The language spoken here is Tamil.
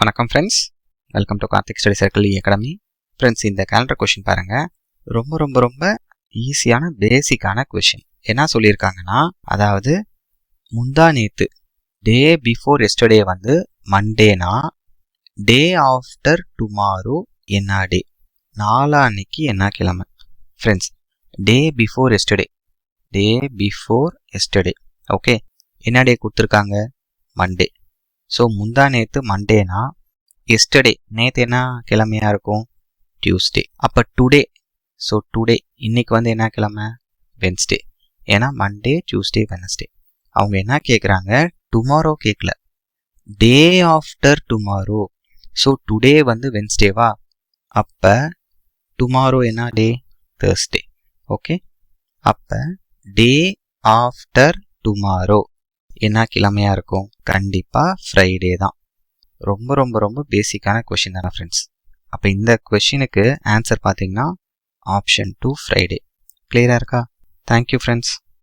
வணக்கம் friends, welcome to Karthik study circle academy. Friends, இந்த கேலண்டர் கொஷின் பாருங்கள். ரொம்ப ஈஸியான பேசிக்கான கொஷின். என்ன சொல்லியிருக்காங்கன்னா, அதாவது முந்தா நேத்து டே பிஃபோர் எஸ்டர்டே வந்து மண்டேனா, டே ஆஃப்டர் டுமாரோ என்ன டே, நாளான்னைக்கு என்ன கிழமை. Friends, day before yesterday okay, என்ன டே கொடுத்துருக்காங்க? மண்டே. ஸோ முந்தா நேற்று மண்டேனா, எஸ்டர்டே நேற்று என்ன கிழமையாக இருக்கும்? டியூஸ்டே. அப்போ டுடே, ஸோ டுடே இன்னைக்கு வந்து என்ன கிழமை? வென்ஸ்டே. ஏன்னா மண்டே, டியூஸ்டே, வெனஸ்டே. அவங்க என்ன கேட்குறாங்க? டுமாரோ கேட்கல, day after tomorrow. So today வந்து வென்ஸ்டேவா, அப்போ டுமாரோ என்ன டே? தேர்ஸ்டே. ஓகே, அப்போ டே ஆஃப்டர் டுமாரோ என்ன கிழமையாக இருக்கும்? கண்டிப்பாக ஃப்ரைடே தான். ரொம்ப பேசிக்கான கொஷின் தானே ஃப்ரெண்ட்ஸ். அப்போ இந்த கொஷினுக்கு ஆன்சர் பார்த்தீங்கன்னா ஆப்ஷன் 2 ஃப்ரைடே. கிளியராக இருக்கா? Thank you friends.